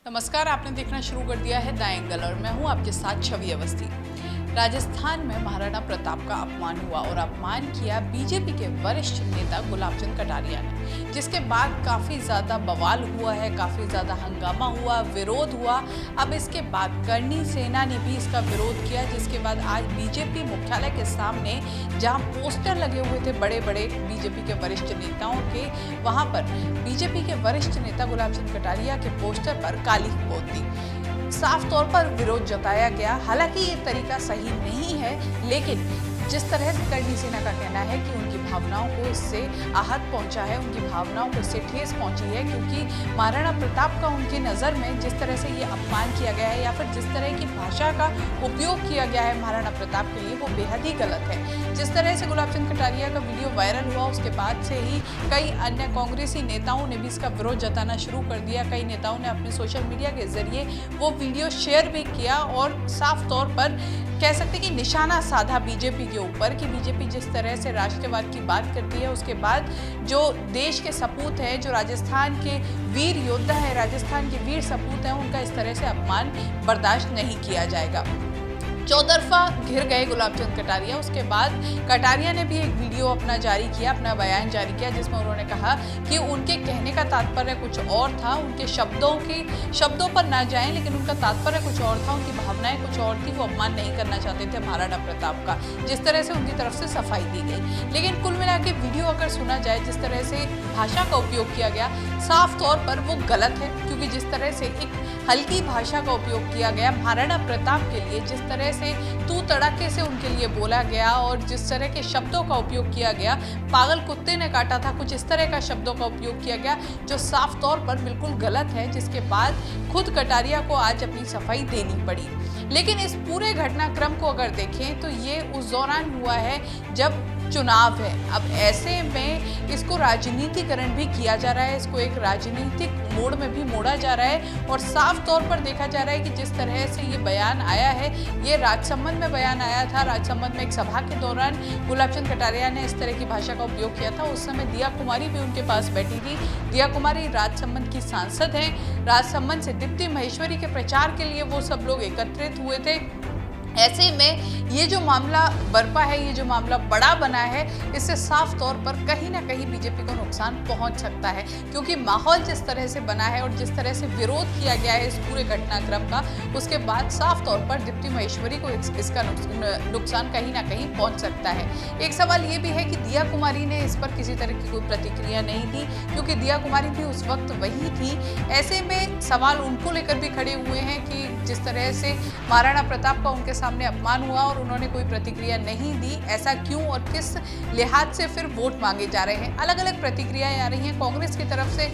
नमस्कार, आपने देखना शुरू कर दिया है द एंगल और मैं हूं आपके साथ छवि अवस्थी। राजस्थान में महाराणा प्रताप का अपमान हुआ और अपमान किया बीजेपी के वरिष्ठ नेता गुलाब चंद कटारिया ने, जिसके बाद काफ़ी ज़्यादा बवाल हुआ है, काफ़ी ज़्यादा हंगामा हुआ, विरोध हुआ। अब इसके बाद करणी सेना ने भी इसका विरोध किया, जिसके बाद आज बीजेपी मुख्यालय के सामने जहां पोस्टर लगे हुए थे बड़े बड़े बीजेपी के वरिष्ठ नेताओं के, वहां पर बीजेपी के वरिष्ठ नेता गुलाब चंद कटारिया के पोस्टर पर काली पोत दी। साफ तौर पर विरोध जताया गया। हालांकि ये तरीका सही नहीं है, लेकिन जिस तरह से करणी सेना का कहना है कि उनकी भावनाओं को इससे आहत पहुंचा है, उनकी भावनाओं को इससे ठेस पहुंची है, क्योंकि महाराणा प्रताप का उनकी नज़र में जिस तरह से ये अपमान किया गया है या फिर जिस तरह की भाषा का उपयोग किया गया है महाराणा प्रताप के लिए, वो बेहद ही गलत है। जिस तरह से गुलाब चंद कटारिया का वीडियो वायरल हुआ, उसके बाद से ही कई अन्य कांग्रेसी नेताओं ने भी इसका विरोध जताना शुरू कर दिया। कई नेताओं ने अपने सोशल मीडिया के जरिए वो वीडियो शेयर भी किया और साफ तौर पर कह सकते कि निशाना साधा बीजेपी के ऊपर कि बीजेपी जिस तरह से राष्ट्रवाद की बात करती है, उसके बाद जो देश के सपूत हैं, जो राजस्थान के वीर योद्धा है, राजस्थान के वीर सपूत हैं, उनका इस तरह से अपमान बर्दाश्त नहीं किया जाएगा। चौतरफा घिर गए गुलाब चंद कटारिया। उसके बाद कटारिया ने भी एक वीडियो अपना जारी किया, अपना बयान जारी किया, जिसमें उन्होंने कहा कि उनके कहने का तात्पर्य कुछ और था, उनके शब्दों पर ना जाएं, लेकिन उनका तात्पर्य कुछ और था, उनकी भावनाएं कुछ और थी। वो अपमान नहीं करना चाहते थे महाराणा प्रताप का, जिस तरह से उनकी तरफ से सफाई दी गई। लेकिन कुल मिला के वीडियो अगर सुना जाए, जिस तरह से भाषा का उपयोग किया गया, साफ तौर पर वो गलत है, क्योंकि जिस तरह से एक हल्की भाषा का उपयोग किया गया महाराणा प्रताप के लिए, जिस तरह से तू तड़ाके से उनके लिए बोला गया और जिस तरह के शब्दों का उपयोग किया गया, पागल कुत्ते ने काटा था, कुछ इस तरह का शब्दों का उपयोग किया गया जो साफ तौर पर बिल्कुल गलत है, जिसके बाद खुद कटारिया को आज अपनी सफाई देनी पड़ी। लेकिन इस पूरे घटनाक्रम को अगर देखें तो ये उस दौरान हुआ है जब चुनाव है। अब ऐसे में इसको राजनीतिकरण भी किया जा रहा है, इसको एक राजनीतिक मोड़ में भी मोड़ा जा रहा है और साफ तौर पर देखा जा रहा है कि जिस तरह से ये बयान आया है, ये राजसमंद में बयान आया था। राजसमंद में एक सभा के दौरान गुलाब चंद कटारिया ने इस तरह की भाषा का उपयोग किया था। उस समय दिया कुमारी भी उनके पास बैठी थी। दिया कुमारी राजसमंद की सांसद हैं। राजसमंद से दीप्ति महेश्वरी के प्रचार के लिए वो सब लोग एकत्रित हुए थे। ऐसे में ये जो मामला बरपा है, ये जो मामला बड़ा बना है, इससे साफ तौर पर कहीं ना कहीं बीजेपी को नुकसान पहुंच सकता है, क्योंकि माहौल जिस तरह से बना है और जिस तरह से विरोध किया गया है इस पूरे घटनाक्रम का, उसके बाद साफ तौर पर दीप्ति महेश्वरी को इसका नुकसान कहीं ना कहीं पहुंच सकता है। एक सवाल ये भी है कि दिया कुमारी ने इस पर किसी तरह की कोई प्रतिक्रिया नहीं दी, क्योंकि दिया कुमारी भी उस वक्त वही थी। ऐसे में सवाल उनको लेकर भी खड़े हुए हैं कि जिस तरह से महाराणा प्रताप का उनके सामने अपमान हुआ और उन्होंने कोई प्रतिक्रिया नहीं दी, ऐसा क्यों और किस लिहाज से फिर वोट मांगे जा रहे हैं। अलग अलग प्रतिक्रियाएं आ रही हैं। कांग्रेस की तरफ से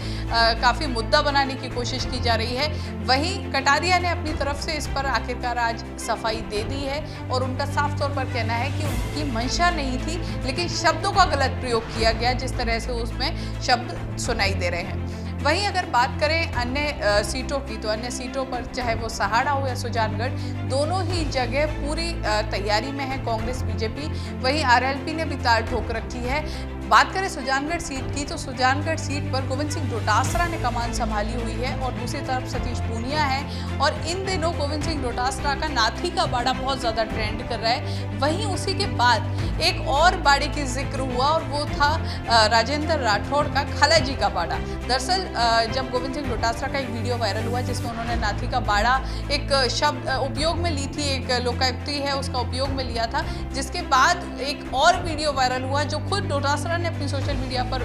काफी मुद्दा बनाने की कोशिश की जा रही है, वहीं कटारिया ने अपनी तरफ से इस पर आखिरकार आज सफाई दे दी है और उनका साफ तौर पर कहना है कि उनकी मंशा नहीं थी, लेकिन शब्दों का गलत प्रयोग किया गया, जिस तरह से उसमें शब्द सुनाई दे रहे हैं। वहीं अगर बात करें अन्य सीटों की, तो अन्य सीटों पर चाहे वो सहाड़ा हो या सुजानगढ़, दोनों ही जगह पूरी तैयारी में है कांग्रेस बीजेपी। वहीं आरएलपी ने भी ताल ठोक रखी है। बात करें सुजानगढ़ सीट की, तो सुजानगढ़ सीट पर गोविंद सिंह डोटासरा ने कमान संभाली हुई है और दूसरी तरफ सतीश पूनिया है। और इन दिनों गोविंद सिंह डोटासरा का नाथी का बाड़ा बहुत ज़्यादा ट्रेंड कर रहा है। वहीं उसी के बाद एक और बाड़े की जिक्र हुआ और वो था राजेंद्र राठौड़ का खालाजी का बाड़ा। दरअसल जब गोविंद सिंह डोटासरा का एक वीडियो वायरल हुआ जिसमें उन्होंने नाथी का बाड़ा एक शब्द उपयोग में ली थी, एक लोकायुक्ति है उसका उपयोग में लिया था, जिसके बाद एक और वीडियो वायरल हुआ जो खुद डोटासरा ने अपनी सोशल मीडिया पर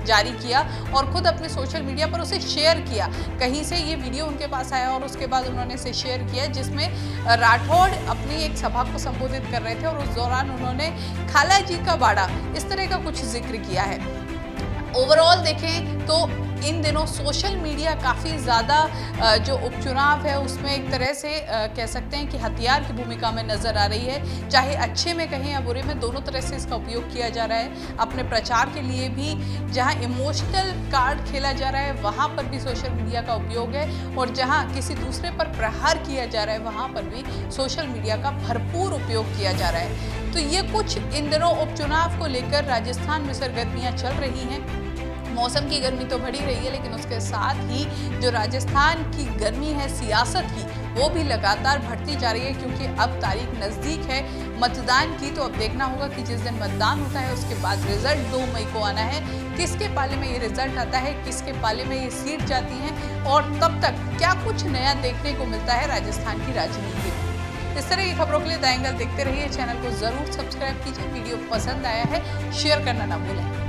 जारी किया और खुद अपने सोशल मीडिया पर उसे शेयर किया। कहीं से ये वीडियो उनके पास आया और उसके बाद उन्होंने इसे शेयर किया, जिसमें राठौड़ अपनी एक सभा को संबोधित कर रहे थे और उस दौरान उन्होंने खाला जी का बाड़ा इस तरह का कुछ जिक्र किया है। ओवरऑल देखें तो इन दिनों सोशल मीडिया काफ़ी ज़्यादा जो उपचुनाव है उसमें एक तरह से कह सकते हैं कि हथियार की भूमिका में नज़र आ रही है। चाहे अच्छे में कहें या बुरे में, दोनों तरह से इसका उपयोग किया जा रहा है। अपने प्रचार के लिए भी जहां इमोशनल कार्ड खेला जा रहा है वहां पर भी सोशल मीडिया का उपयोग है, और जहां किसी दूसरे पर प्रहार किया जा रहा है वहां पर भी सोशल मीडिया का भरपूर उपयोग किया जा रहा है। तो ये कुछ इन दिनों उपचुनाव को लेकर राजस्थान में सरगर्मियाँ चल रही हैं। मौसम की गर्मी तो बढ़ी रही है, लेकिन उसके साथ ही जो राजस्थान की गर्मी है सियासत की, वो भी लगातार बढ़ती जा रही है, क्योंकि अब तारीख नज़दीक है मतदान की। तो अब देखना होगा कि जिस दिन मतदान होता है उसके बाद रिजल्ट 2 मई को आना है। किसके पाले में ये रिजल्ट आता है, किसके पाले में ये सीट जाती हैं, और तब तक क्या कुछ नया देखने को मिलता है राजस्थान की राजनीति में। इस तरह की खबरों के लिए द एंगल देखते रहिए। चैनल को जरूर सब्सक्राइब कीजिए। वीडियो पसंद आया है शेयर करना ना भूलें।